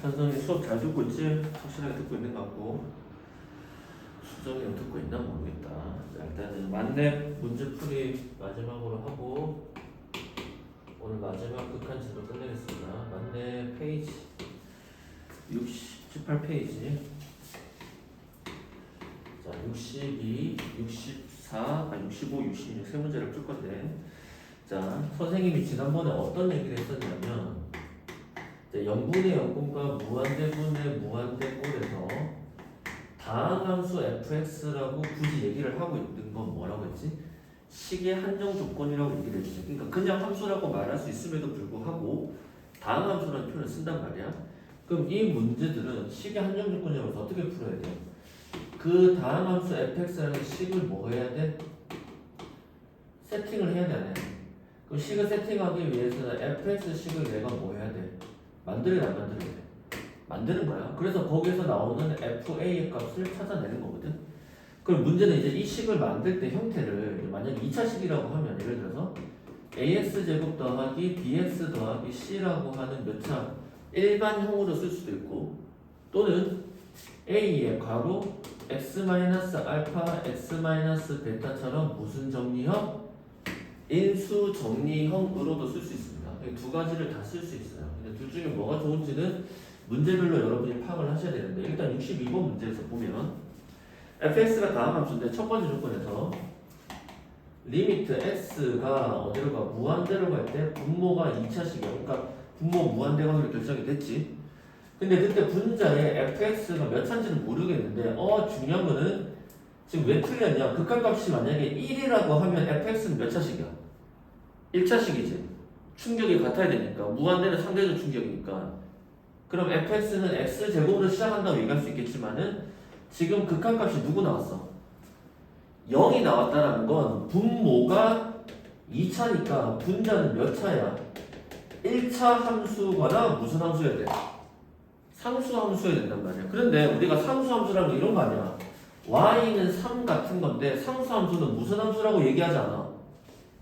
현성이 수업 잘 듣고 있지? 확실하게 듣고 있는 것 같고 수정이 듣고 있나 모르겠다. 자, 일단은 만렙 문제풀이 마지막으로 하고 오늘 마지막 극한지도 끝내겠습니다. 만렙 페이지 18페이지 자 62, 64, 65, 66 세 문제를 풀 건데 자 선생님이 지난번에 어떤 얘기를 했었냐면 0분의 0꼴과 무한대분의 무한대꼴에서 다항함수 fx라고 굳이 얘기를 하고 있는 건 뭐라고 했지? 식의 한정 조건이라고 얘기를 했지. 그러니까 그냥 함수라고 말할 수 있음에도 불구하고 다항함수라는 표현을 쓴단 말이야. 그럼 이 문제들은 식의 한정 조건이라고 어떻게 풀어야 돼? 그 다항함수 fx라는 식을 뭐 해야 돼? 세팅을 해야 되네. 그 식을 세팅하기 위해서는 fx식을 내가 뭐 해야 돼? 만들어야 안 만들어야 돼? 만드는 거야. 그래서 거기에서 나오는 fa의 값을 찾아내는 거거든. 그럼 문제는 이제 이 식을 만들 때 형태를 만약에 2차식이라고 하면 예를 들어서 ax제곱 더하기 bx 더하기 c라고 하는 몇 차 일반형으로 쓸 수도 있고 또는 a의 괄호 x-알파 x-베타처럼 무슨 정리형? 인수 정리형으로도 쓸 수 있습니다. 두 가지를 다 쓸 수 있어요. 근데 둘 중에 뭐가 좋은지는 문제별로 여러분이 파악을 하셔야 되는데 일단 62번 문제에서 보면 fx가 다음 함수인데 첫 번째 조건에서 리미트 x가 어디로 가? 무한대로 갈 때 분모가 2차식이야. 그러니까 분모 무한대관으로 결정이 됐지. 근데 그때 분자에 fx가 몇 차인지는 모르겠는데 중요한 거는 지금 왜 틀렸냐? 극한값이 만약에 1이라고 하면 fx는 몇 차식이야? 1차식이지. 충격이 같아야 되니까 무한대는 상대적 충격이니까 그럼 fx는 x제곱으로 시작한다고 얘기할 수 있겠지만은 지금 극한값이 누구 나왔어? 0이 나왔다라는 건 분모가 2차니까 분자는 몇 차야? 1차 함수거나 무슨 함수여야 돼? 상수 함수여야 된단 말이야. 그런데 우리가 상수 함수라는 건 이런 거 아니야. y는 3 같은 건데 상수 함수는 무슨 함수라고 얘기하지 않아.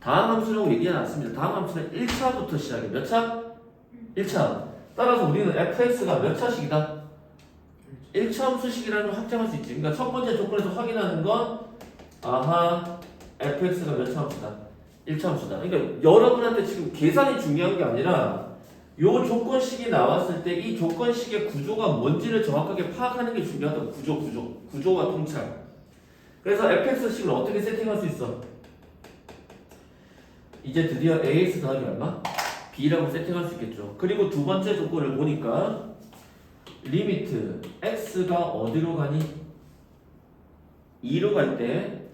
다항 함수라고 얘기하지 않습니다. 다항 함수는 1차부터 시작해. 몇 차? 1차. 따라서 우리는 fx가 몇 차식이다? 1차 함수식이라는 걸 확정할 수 있지. 그러니까 첫 번째 조건에서 확인하는 건 fx가 몇 차 함수다? 1차 함수다. 그러니까 여러분한테 지금 계산이 중요한 게 아니라 요 조건식이 나왔을 때 이 조건식의 구조가 뭔지를 정확하게 파악하는 게 중요하다고. 구조와 통찰. 그래서 fx식을 어떻게 세팅할 수 있어? 이제 드디어 ax 더하기 얼마? b라고 세팅할 수 있겠죠. 그리고 두 번째 조건을 보니까 리미트 x가 어디로 가니? 2로 갈 때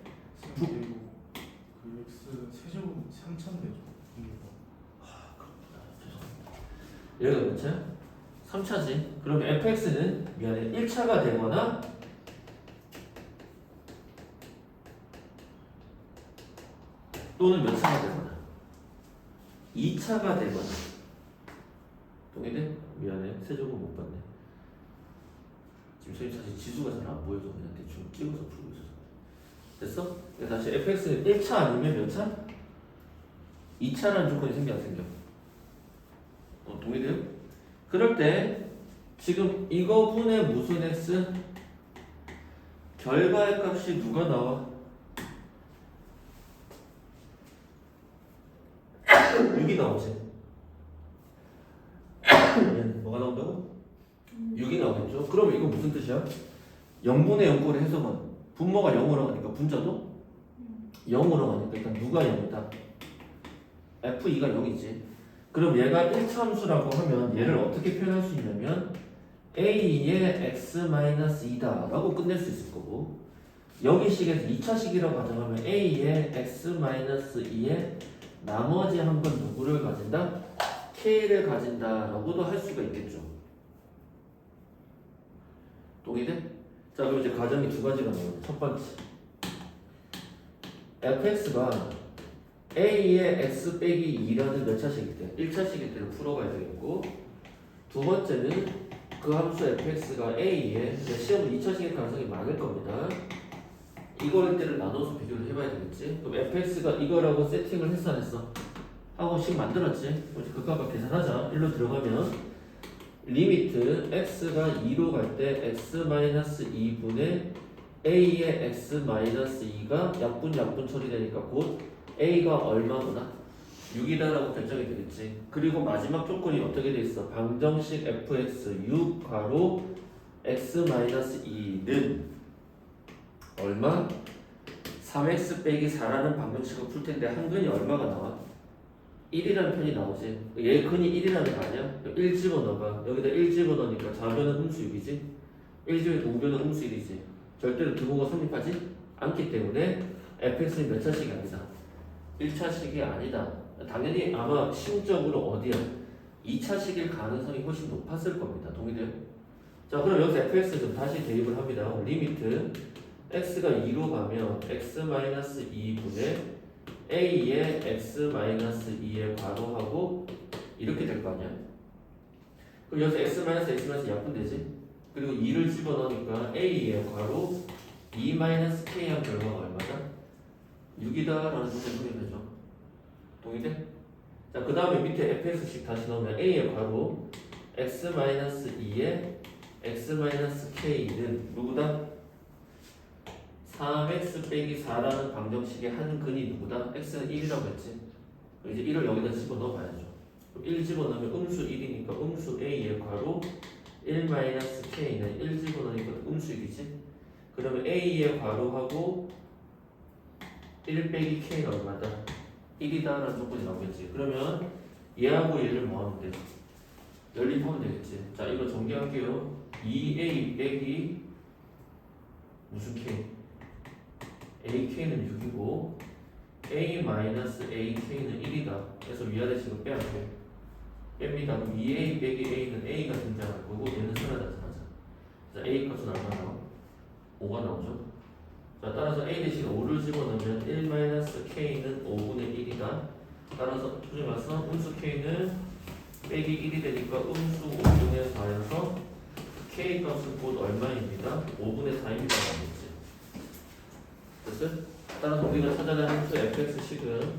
그 x 세제곱 3차인데죠. 그렇구나. 죄송합니다. 여기가 몇 차야? 3차지. 그럼 fx는 미안해 1차가 되거나 또는 몇 차가 되거나 2차가 되거나 동의돼? 미안해 세제곱 못 봤네. 지금 저희 사실 지수가 잘 안 보여서 그냥 대충 찍어서 풀고 있어서 됐어? 다시 fx는 1차 아니면 몇 차? 2차라는 조건이 생겨 안 생겨? 동의돼요? 그럴 때 지금 이거 분의 무슨 x? 결과의 값이 누가 나와? 6이 나오지. 뭐가 나온다고? 6이 나오겠죠? 그러면 이거 무슨 뜻이야? 0분의 0꼴의 해석은 분모가 0으로 가니까 분자도 0으로 가니까 일단 누가 0이다? f2가 0이지. 그럼 얘가 1차 함수라고 하면 얘를 어떻게 표현할 수 있냐면 a의 x-2다 라고 끝낼 수 있을 거고 여기 식에서 2차식이라고 가정하면 a의 x-2의 나머지 한 건 누구를 가진다? k를 가진다 라고도 할 수가 있겠죠. 동의돼? 자 그럼 이제 가정이 두 가지가 나오네. 첫 번째 fx가 a의 x 빼기 2라는 몇 차식일 때? 1차식일 때를 풀어가야 되겠고 두 번째는 그 함수 fx가 a의 시험은 2차식일 가능성이 많을 겁니다. 이거일 때를 나눠서 비교를 해봐야 되겠지. 그럼 fx가 이거라고 세팅을 했어 안 했어? 하고 식 만들었지. 이제 극값 계산하자. 1로 들어가면 리미트 x가 2로 갈 때 x-2분의 a의 x-2가 약분 처리되니까 곧 a가 얼마구나? 6이다라고 결정이 되겠지. 그리고 마지막 조건이 어떻게 돼 있어? 방정식 fx 6 괄호 x-2는 얼마? 3x 빼기 4라는 방정식을 풀 텐데 한근이 얼마가 나와? 1이라는 편이 나오지. 얘 근이 1이라는 거 아니야? 1 집어넣어봐. 여기다 1 집어넣으니까 좌변은 음수 6이지. 1 집어넣으니까 우변은 음수 1이지. 절대로 등호가 성립하지 않기 때문에 fx는 몇 차식이 아니다. 1차식이 아니다. 당연히 아마 심적으로 어디야? 2차식일 가능성이 훨씬 높았을 겁니다. 동의돼요? 자, 그럼 여기서 fx 좀 다시 대입을 합니다. 리미트 x가 2로 가면 x-2분의 a의 x-2의 괄호하고 이렇게 될 거 아니야? 그럼 여기서 x-x- 약분되지? 그리고 2를 집어넣으니까 a의 괄호 2-k한 결과가 얼마다? 6이다 라는 조건이 성립되죠. 동의돼? 자, 그 다음에 밑에 fx씩 다시 넣으면 a의 괄호 x-2의 x-k는 누구다? 3x 빼기 4라는 방정식의 한 근이 누구다? x는 1이라고 했지. 이제 1을 여기다 집어넣어 봐야죠. 1 집어넣으면 음수 1이니까 음수 a의 괄호 1-k는 1 집어넣으니까 음수 1이지. 그러면 a의 괄호하고 1 빼기 k는 얼마다? 1이다라는 조건이 나오겠지. 그러면 얘하고 얘를 뭐하면 돼? 연립하면 되겠지. 자, 이거 정리할게요. 2a 빼기 무슨 k? ak는 6이고 a-ak는 1이다. 그래서 위아래식을 빼야 돼. 뺍니다. 그럼 2a 빼기 a는 a가 등장할 거고 얘는 쓰나 나타나자. 자, a 값은 얼마 나와? 5가 나오죠. 자, 따라서 a 대신 5를 집어넣으면 1-k는 5분의 1이다. 따라서 표준에 와서 음수 k는 빼기 1이 되니까 음수 5분의 4여서 k 값은 곧 얼마입니다? 5분의 4입니다. 됐어요? 따라서 우리가 찾아야 하는 수 fx식은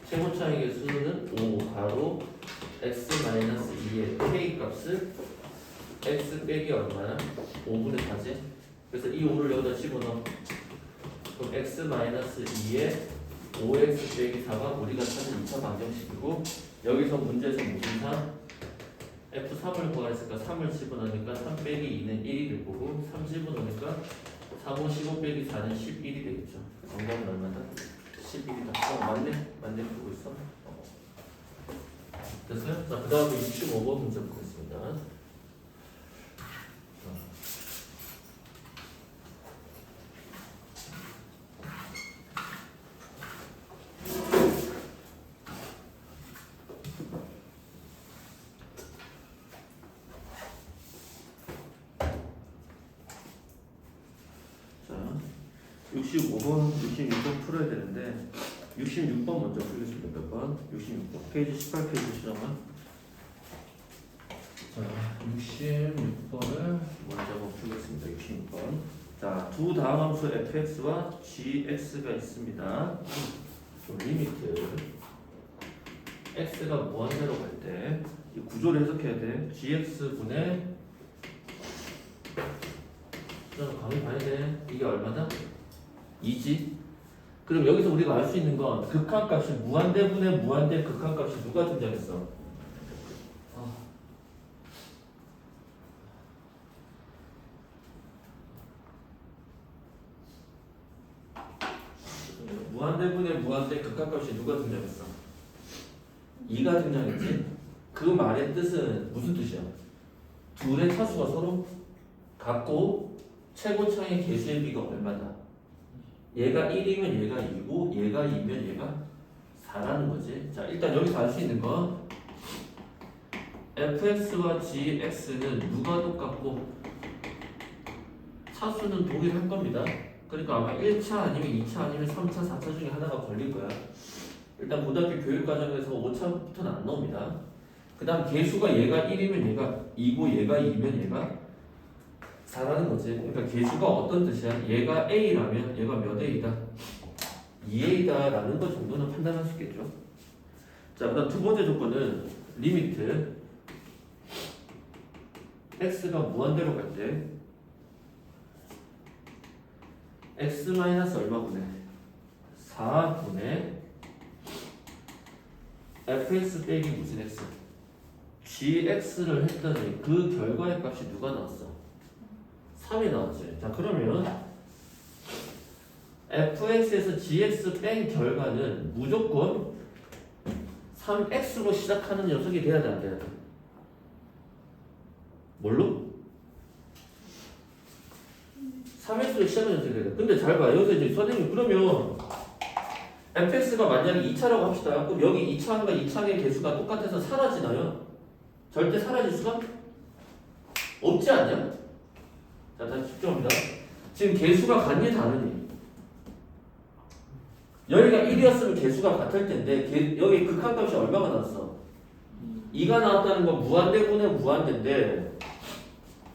최고 차이의 수는 5 가로 x-2의 k 값을 x 빼기 얼마야? 5분의 4지? 그래서 이 5를 여기다 집어넣어. 그럼 x-2의 5x 빼기 4가 우리가 찾은 2차 방정식이고 여기서 문제에서 무슨 3? f3을 구하랬으니까 3을 집어넣으니까 3 빼기 2는 1이 될 거고 3 집어넣으니까 3, 5, 15 빼기 4는 11이 되겠죠. 정답은 얼마다? 11이다. 맞네? 맞네? 보고 있어? 됐어요? 자, 그 다음에 65번 문제 보겠습니다. 자, 65번, 66번 풀어야 되는데 66번 먼저 풀겠습니다. 몇 번? 66번. 페이지 18페이지 수정은. 자, 66번을 먼저 한번 풀겠습니다. 66번. 자, 두 다음 함수 fx와 gx가 있습니다. 리미트 x가 무한대로 갈 때 이 구조를 해석해야 돼. gx분의 감이 봐야 돼. 이게 얼마다? 2지. 그럼 여기서 우리가 알 수 있는 건 극한값이 무한대분의 무한대 극한값이 누가 등장했어? 무한대분의 무한대 극한값이 누가 등장했어? 2가 등장했지? 그 말의 뜻은 무슨 뜻이야? 둘의 차수가 서로 같고 최고 차이의 개수의 비가 얼마다? 얘가 1이면 얘가 2고 얘가 2면 얘가 4라는 거지. 자, 일단 여기서 알 수 있는 건 fx와 gx는 누가 똑같고 차수는 동일할 겁니다. 그러니까 아마 1차 아니면 2차 아니면 3차, 4차 중에 하나가 걸릴 거야. 일단 고등학교 교육과정에서 5차부터는 안 나옵니다. 그 다음 개수가 얘가 1이면 얘가 2고 얘가 2면 얘가 4라는 거지. 그러니까 개수가 어떤 뜻이야? 얘가 A라면 얘가 몇 A다? 2A다 라는 것 정도는 판단할 수 있겠죠. 자, 그 다음 두 번째 조건은 리미트 x가 무한대로 갈 때 x 마이너스 얼마분의 4분의 fx 빼기 무슨 x gx를 했더니 그 결과의 값이 누가 나왔어? 3이 나왔지. 자 그러면 fx에서 gx 뺀 결과는 무조건 3x로 시작하는 녀석이 돼야 돼 안 돼야 돼? 뭘로? 3x로 시작하는 녀석이 돼야 돼. 근데 잘 봐. 여기서 이제 선생님 그러면 fx가 만약에 2차라고 합시다. 그럼 여기 2차항과 2차항의 개수가 똑같아서 사라지나요? 절대 사라질 수가 없지 않냐? 자 다시 집중합니다. 지금 개수가 같니 다르니? 여기가 1이었으면 개수가 같을 텐데 여기 극한값이 얼마가 나왔어? 2가 나왔다는 건 무한대분의 무한대인데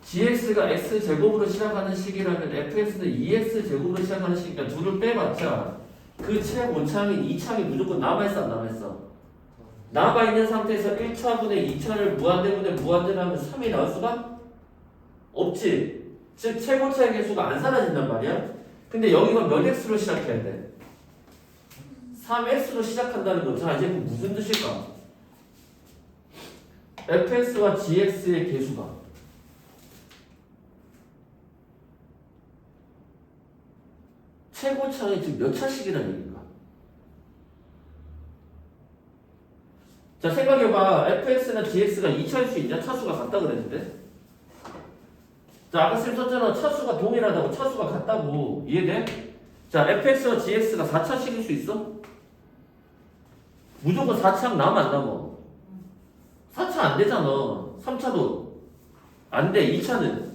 gx가 x제곱으로 시작하는 식이라면 fx는 2x제곱으로 시작하는 식이니까 둘을 빼봤자 그 최고차항인 2차항이 무조건 남아있어 안 남아있어? 남아있는 상태에서 1차분의 2차를 무한대분의 무한대로 하면 3이 나올 수가 없지. 즉 최고차의 개수가 안 사라진단 말이야. 근데 여기가 몇 x로 시작해야 돼? 3x로 시작한다는 거. 자 이제 무슨 뜻일까? fx와 gx의 개수가 최고차항이 지금 몇 차씩이라는 얘기인가? 자 생각해봐. fx나 gx가 2차일 수 있냐? 차수가 같다 그랬는데. 자 아까 쌤 썼잖아. 차수가 동일하다고. 차수가 같다고. 이해돼? 자 fx와 gx가 4차씩일 수 있어? 무조건 4차항 남아 안 남아? 4차 안 되잖아. 3차도 안 돼. 2차는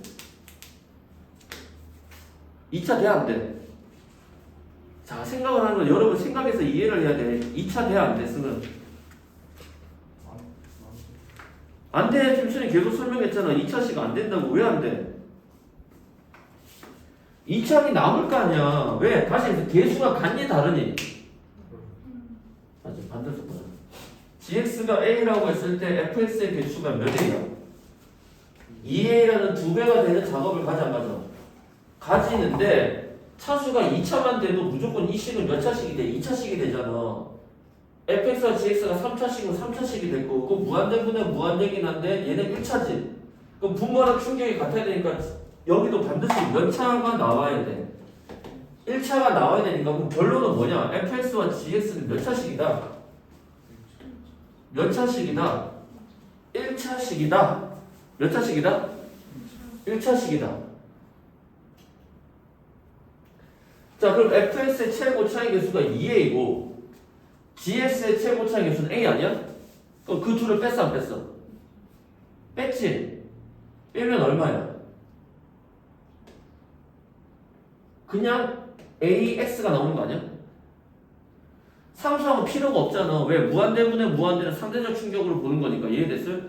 2차 돼 안 돼? 자 생각을 하는 건 여러분 생각해서 이해를 해야 돼. 2차 돼 안 돼? 쓰면 안 돼. 김순이 계속 설명했잖아. 2차씩 안 된다고. 왜 안 돼? 2차항이 남을 거 아니야. 왜? 다시 해서 개수가 같니 다르니? 맞아 반대로 썼구나. gx가 a라고 했을 때 fx의 개수가 몇 a야? 2a라는 2배가 되는 작업을 가지 안 가져? 가지는데 차수가 2차만 돼도 무조건 이 식은 몇 차씩이 돼? 2차씩이 되잖아. fx와 gx가 3차씩은 3차씩이 됐고 그 무한대분의 무한대긴 한데 얘는 1차지. 그럼 분모랑 충격이 같아야 되니까 여기도 반드시 몇 차가 나와야 돼? 1차가 나와야 되니까 그럼 결론은 뭐냐? fx와 gx는 몇 차씩이다? 몇 차씩이다? 1차씩이다. 몇 차씩이다? 1차씩이다. 자 그럼 fx의 최고차의 개수가 2a이고 gx의 최고차의 개수는 a 아니야? 그럼 그 둘을 뺐어 안 뺐어? 뺐지? 빼면 얼마야? 그냥 ax가 나오는 거 아니야? 상수하면 필요가 없잖아. 왜? 무한대분의 무한대는 상대적 충격으로 보는 거니까. 이해됐어요?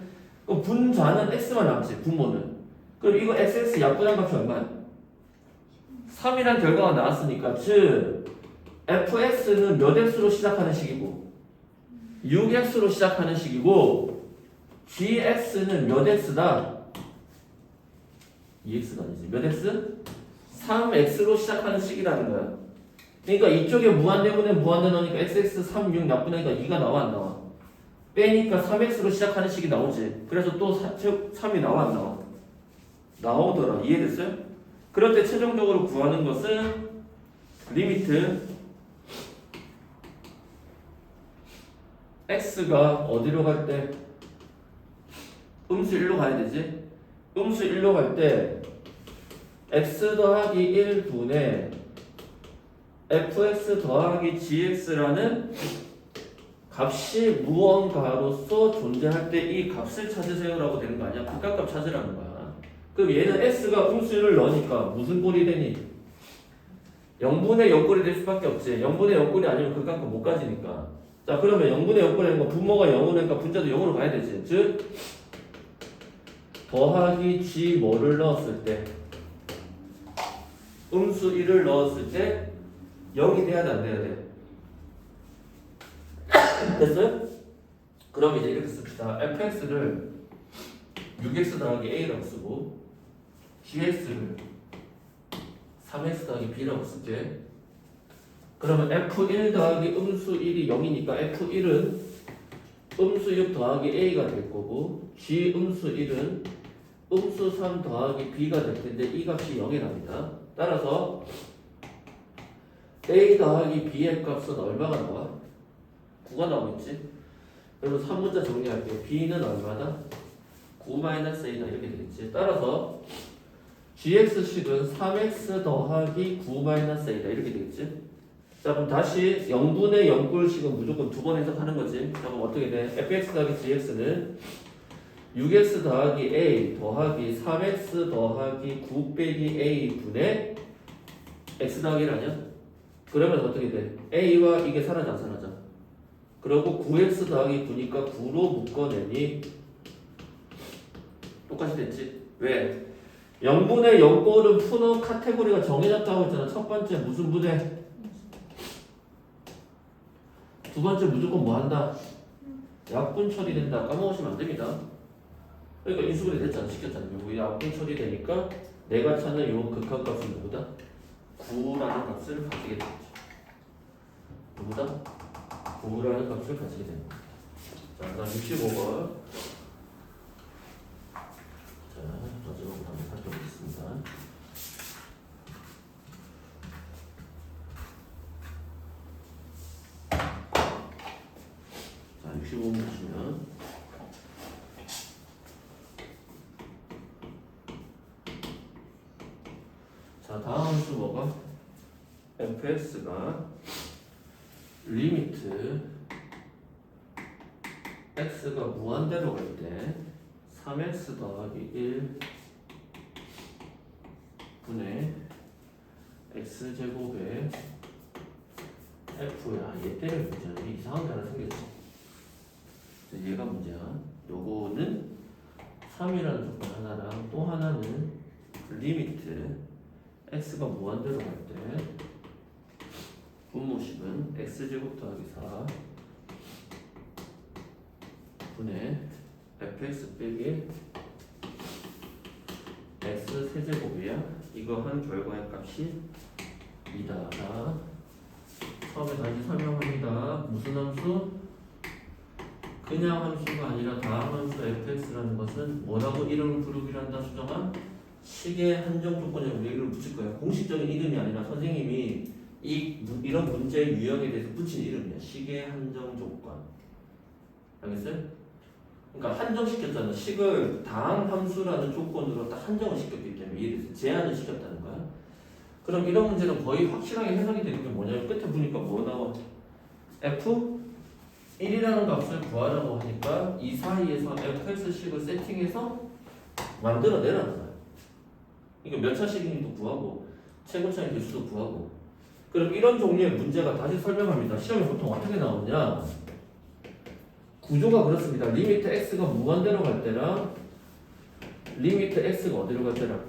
그럼 분자는 x만 남지. 분모는. 그럼 이거 xx 약분한 값이 얼마야? 3이란 결과가 나왔으니까 즉 fx는 몇 x로 시작하는 식이고 6x로 시작하는 식이고 gx는 몇 x다? 2x가 아니지. 몇 x? 3x로 시작하는 식이라는 거야. 그러니까 이쪽에 무한대분의 무한대 넣으니까 xx 3, 6 약분하니까 2가 나와 안 나와? 빼니까 3x로 시작하는 식이 나오지. 그래서 또 3이 나와 안 나와? 나오더라. 이해됐어요? 그럴 때 최종적으로 구하는 것은 리미트 x가 어디로 갈 때? 음수 1로 가야 되지? 음수 1로 갈 때 x 더하기 1분의 fx 더하기 gx라는 값이 무언가로서 존재할 때 이 값을 찾으세요라고 되는 거 아니야? 극한값 찾으라는 거야. 그럼 얘는 x가 음수를 넣으니까 무슨 꼴이 되니? 0분의 0꼴이 될 수밖에 없지. 0분의 0꼴이 아니면 극한값 못 가지니까. 자 그러면 0분의 0꼴이라는 건 분모가 0이니까 분자도 0으로 가야 되지. 즉 더하기 g 뭐를 넣었을 때 음수 1을 넣었을 때 0이 돼야 돼 안 돼야 돼? 됐어요? 그럼 이제 이렇게 씁시다. fx를 6x 더하기 a라고 쓰고 gx를 3x 더하기 b라고 쓸게. 그러면 f1 더하기 음수 1이 0이니까 f1은 음수 6 더하기 a가 될 거고 g 음수 1은 음수 3 더하기 b가 될 텐데 이 값이 0이랍니다. 따라서 a 더하기 b의 값은 얼마가 나와? 9가 나오겠지? 그러면 3문자 정리할게요. b는 얼마다? 9-a다 이렇게 되겠지. 따라서 gx식은 3x 더하기 9-a다 이렇게 되겠지. 자 그럼 다시 0분의 0꼴식은 무조건 두 번 해석하는 거지. 자 그럼 어떻게 돼? fx 더하기 gx는 6x 더하기 a 더하기 3x 더하기 9 빼기 a 분의 x 더하기 1 아니야? 그러면 어떻게 돼? a와 이게 사라져 안 사라져? 그리고 9x 더하기 9니까 9로 묶어내니 똑같이 됐지? 왜? 0분의 0꼴은 푸너 카테고리가 정해졌다고 했잖아. 첫 번째 무슨 분해? 두 번째 무조건 뭐 한다? 약분 처리된다. 까먹으시면 안 됩니다. 그러니까 인수분해 됐잖아. 시켰잖아. 요거 약분 처리되니까 내가 찾는 요 극한값은 누구다? 9라는 값을 가지게 되겠죠. 누구다? 9라는 값을 가지게 됩니다. 자, 그다음 65번. 자, 마지막으로 한번 살펴보겠습니다. 자, 65번 보시면 자, 다음 함수 뭐가? fx가 리미트 x가 무한대로 갈 때 3x 더하기 1 분의 x제곱에 f야. 얘 때문에 문제야. 이상한 게 하나 생겼지. 얘가 문제야. 요거는 3이라는 조건 하나랑 또 하나는 리미트 x가 무한대로 갈 때 분모식은 x제곱 더하기 4 분의 fx 빼기 x 세제곱이야. 이거 한 결과의 값이 2다. 처음에 다시 설명합니다. 무슨 함수? 그냥 함수가 아니라 다음 함수 fx라는 것은 뭐라고 이름을 부르기로 한다. 수정한 식의 한정 조건에 우리 이름을 붙일 거야. 공식적인 이름이 아니라 선생님이 이런 문제의 유형에 대해서 붙인 이름이야. 식의 한정 조건. 알겠어요? 그러니까 한정시켰잖아. 식을 다항 함수라는 조건으로 딱 한정을 시켰기 때문에 이해됐어요? 제한을 시켰다는 거야. 그럼 이런 문제는 거의 확실하게 해석이 되는 게 뭐냐면 끝에 보니까 뭐 나와? f1이라는 값을 구하라고 하니까 이 사이에서 fx식을 세팅해서 만들어내라는 거야. 이거 몇 차식인지도 구하고 최고차의 개수도 구하고. 그럼 이런 종류의 문제가 다시 설명합니다. 시험에 보통 어떻게 나오냐? 구조가 그렇습니다. 리미트 x가 무한대로 갈 때랑 리미트 x가 어디로 갈 때랑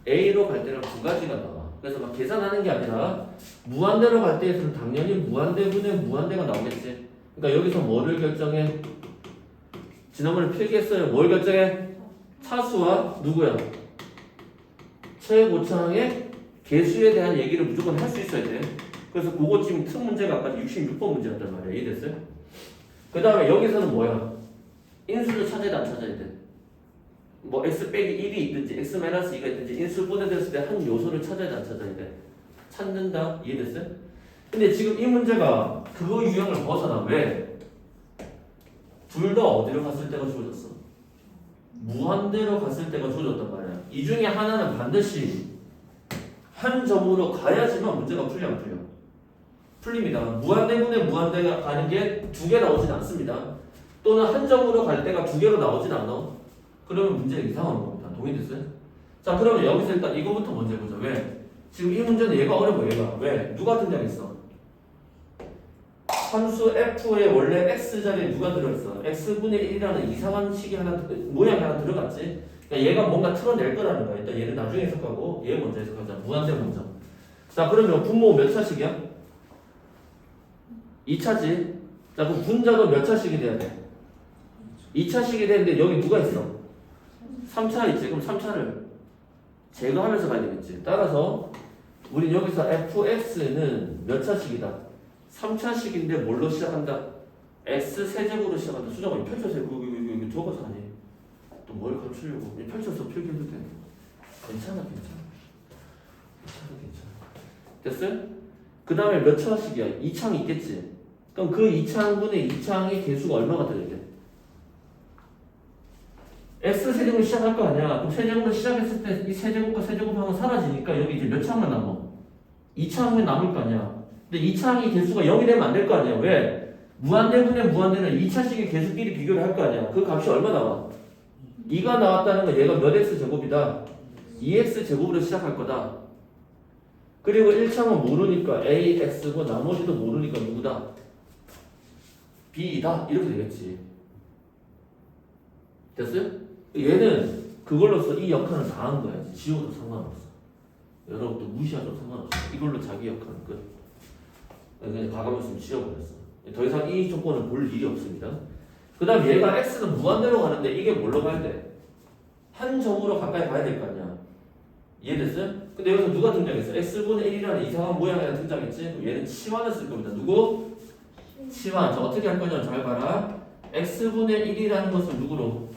a로 갈 때랑 두 가지가 나와. 그래서 막 계산하는 게 아니라 무한대로 갈 때에서는 당연히 무한대분의 무한대가 나오겠지. 그러니까 여기서 뭐를 결정해? 지난번에 필기했어요. 뭘 결정해? 차수와 누구야? 최고차항의 개수에 대한 얘기를 무조건 할 수 있어야 돼. 그래서 그거 지금 틈 문제가 아까 66번 문제였단 말이야. 이해됐어요? 그 다음에 여기서는 뭐야? 인수를 찾아야 돼, 안 찾아야 돼? 뭐 x 빼기 1이 있든지 x 마이너스 2가 있든지 인수 분해됐을 때 한 요소를 찾아야 돼, 안 찾아야 돼? 찾는다. 이해됐어요? 근데 지금 이 문제가 그거 유형을 벗어나. 왜? 둘 다 어디로 갔을 때가 주어졌어? 무한대로 갔을 때가 주어졌단 말이야. 이 중에 하나는 반드시 한 점으로 가야지만 문제가 풀려 안 풀려? 풀립니다. 무한대분의 무한대가 가는 게 두 개 나오진 않습니다. 또는 한 점으로 갈 때가 두 개로 나오진 않아. 그러면 문제가 이상한 겁니다. 동의됐어요? 자, 그러면 여기서 일단 이거부터 먼저 해보자. 왜? 지금 이 문제는 얘가 어려워. 얘가 왜? 누가 등장했어? 함수 f에 원래 x 자리에 누가 들어있어? x분의 1이라는 이상한 식이 하나 모양이 하나 들어갔지. 그러니까 얘가 뭔가 틀어낼 거라는 거야. 일단 얘는 나중에 해석하고 얘 먼저 해석하자. 무한대 먼저. 자, 그러면 분모 몇 차식이야? 2차지. 자, 그럼 분자도 몇 차식이 돼야 돼? 2차식이 되는데 여기 누가 있어? 3차 있지. 그럼 3차를 제거하면서 가야 되겠지. 따라서 우리 여기서 fx는 몇 차식이다? 3차식인데 뭘로 시작한다? x 세제곱으로 시작한다. 수정아 이 펼쳐서 이거 적어서 하니 또 뭘 감추려고 이 펼쳐서 필기해도 돼. 괜찮아. 됐어요? 그 다음에 몇 차식이야? 2창이 있겠지. 그럼 그 2창분의 2창의 개수가 얼마가 돼야 돼? x 세제곱을 시작할 거 아니야. 그럼 세제곱을 시작했을 때 이 세제곱과 세제곱하고 사라지니까 여기 이제 몇 창만 남어? 2창만 남을 거 아니야. 근데 2창의 개수가 0이 되면 안 될 거 아니야. 왜? 무한대분의 무한대는 2차식의 개수끼리 비교를 할 거 아니야. 그 값이 얼마 나와? 2가 나왔다는 건 얘가 몇 x 제곱이다? 2x 제곱으로 시작할 거다. 그리고 1창은 모르니까 ax고 나머지도 모르니까 누구다? b이다. 이렇게 되겠지. 됐어요? 얘는 그걸로써 이 역할을 다 한 거야. 지워도 상관없어. 여러분도 무시하셔도 상관없어. 이걸로 자기 역할은 끝. 그냥 과감했으면 지워버렸어. 더 이상 이 조건을 볼 일이 없습니다. 그 다음 얘가 x는 무한대로 가는데 이게 뭘로 가야 돼? 한 점으로 가까이 가야 될 거 아니야. 이해됐어요? 근데 여기서 누가 등장했어? x분의 1이라는 이상한 모양이 등장했지? 그럼 얘는 치환을 쓸 겁니다. 누구? 치환. 자, 어떻게 할 거냐? 잘 봐라. x분의 1이라는 것을 누구로?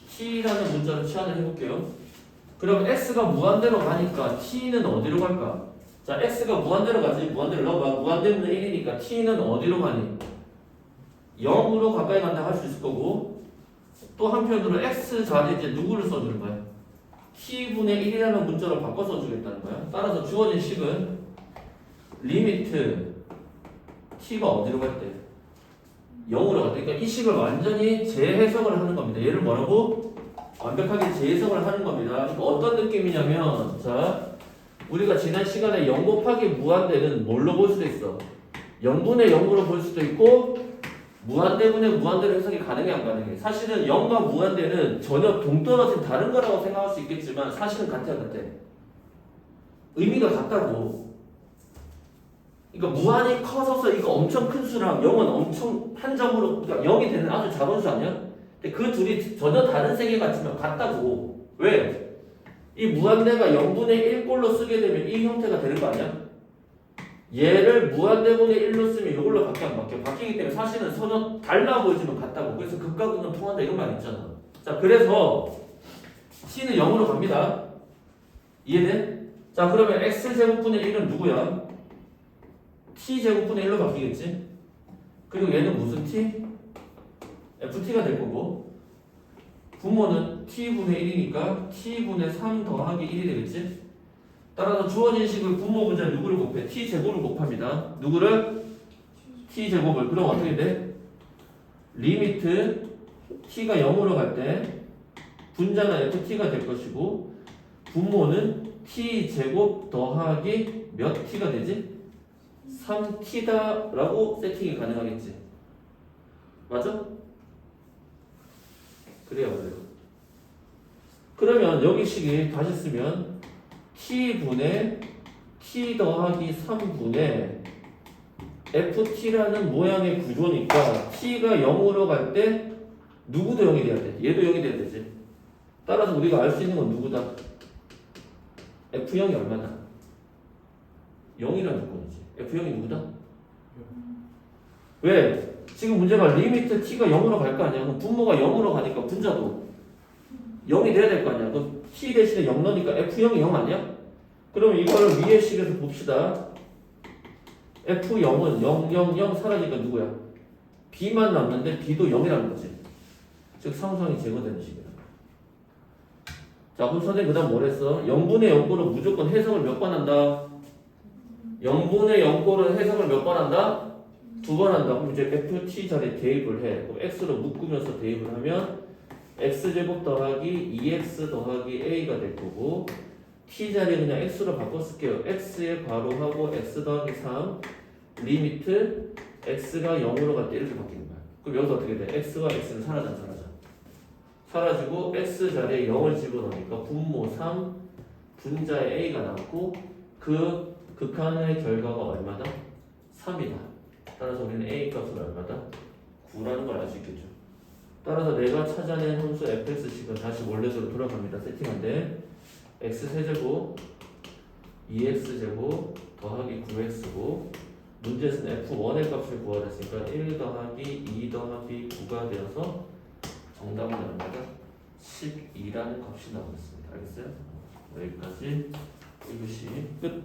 t라는 문자로 치환을 해볼게요. 그럼 x가 무한대로 가니까 t는 어디로 갈까? 자, x가 무한대로 가지. 무한대로 넣어봐. 무한대분의 1이니까 t는 어디로 가니? 0으로 가까이 간다 할 수 있을 거고, 또 한편으로 x 자리에 이제 누구를 써주는 거야? t분의 1이라는 문자로 바꿔 써주겠다는 거야. 따라서 주어진 식은 리미트 t가 어디로 갈 때? 0으로 갈 때. 그러니까 이 식을 완전히 재해석을 하는 겁니다. 얘를 뭐라고? 완벽하게 재해석을 하는 겁니다. 그러니까 어떤 느낌이냐면, 자, 우리가 지난 시간에 0 곱하기 무한대는 뭘로 볼 수도 있어? 0분의 0으로 볼 수도 있고 무한대분의 무한대로 해석이 가능해 안 가능해? 사실은 0과 무한대는 전혀 동떨어진 다른 거라고 생각할 수 있겠지만 사실은 같아. 의미가 같다고. 그러니까 무한이 커져서 이거 엄청 큰 수랑 0은 엄청 한 점으로 그러니까 0이 되는 아주 작은 수 아니야? 근데 그 둘이 전혀 다른 세계 같지만 같다고. 왜? 이 무한대가 0분의 1꼴로 쓰게 되면 이 형태가 되는 거 아니야? 얘를 무한대분의 1로 쓰면 이걸로 바뀌어 안 바뀌어? 바뀌기 때문에 사실은 서로 달라 보이지만 같다고. 그래서 극과 극은 통한다 이런 말 있잖아. 자, 그래서 t는 0으로 갑니다. 이해돼? 자, 그러면 x제곱분의 1은 누구야? t제곱분의 1로 바뀌겠지? 그리고 얘는 무슨 t? ft가 될 거고 분모는 t분의 1이니까 t분의 3 더하기 1이 되겠지? 따라서 주어진 식을 분모 문자에 누구를 곱해? t제곱을 곱합니다. 누구를? t제곱을. 그럼 어떻게 돼? 리미트 t가 0으로 갈 때 분자는 ft가 될 것이고 분모는 t제곱 더하기 몇 t가 되지? 3t다 라고 세팅이 가능하겠지. 맞아? 그래요. 그러면 여기 식이 다시 쓰면 t분의 t 더하기 3분의 ft라는 모양의 구조니까 t가 0으로 갈 때 누구도 0이 돼야 돼. 얘도 0이 돼야 되지. 따라서 우리가 알 수 있는 건 누구다? f0이 얼마다? 0이라는 조건이지. f0이 누구다? 왜? 지금 문제가 리미트 t가 0으로 갈 거 아니야. 그럼 분모가 0으로 가니까 분자도 0이 돼야 될 거 아니야. 그럼 t 대신에 0 넣으니까 f0이 0 아니야? 그럼 이거를 위의 식에서 봅시다. f0은 0, 0, 0 사라지니까 누구야? b만 남는데 b도 0이라는 거지. 즉 상수항이 제거되는 식이야. 자, 그럼 선생님 그 다음 뭘 했어? 0분의 0꼴은 무조건 해석을 몇 번 한다? 0분의 0꼴은 해석을 몇 번 한다? 2번 한다. 그럼 이제 ft 자리에 대입을 해. 그럼 x로 묶으면서 대입을 하면 x제곱 더하기 2x 더하기 a가 될 거고 t 자리에 그냥 x로 바꿔 쓸게요. x에 괄호하고 x 더하기 3 리미트 x가 0으로 갈 때 이렇게 바뀌는 거야. 그럼 여기서 어떻게 돼? x와 x는 사라져. 사라지고 x 자리에 0을 집어넣으니까 분모 3 분자의 a가 나왔고 그 극한의 결과가 얼마다? 3이다. 따라서 우리는 a 값은 얼마다? 9라는 걸 알 수 있겠죠. 따라서 내가 찾아낸 함수 fx식은 다시 원래대로 돌아갑니다. 세팅한데 x-세제곱 2x제곱 더하기 9x고 문제에서는 f1의 값을 구하랬으니까 1 더하기 2 더하기 9가 되어서 정답은 얼마다? 12라는 값이 나오겠습니다. 알겠어요? 여기까지 1교시 끝.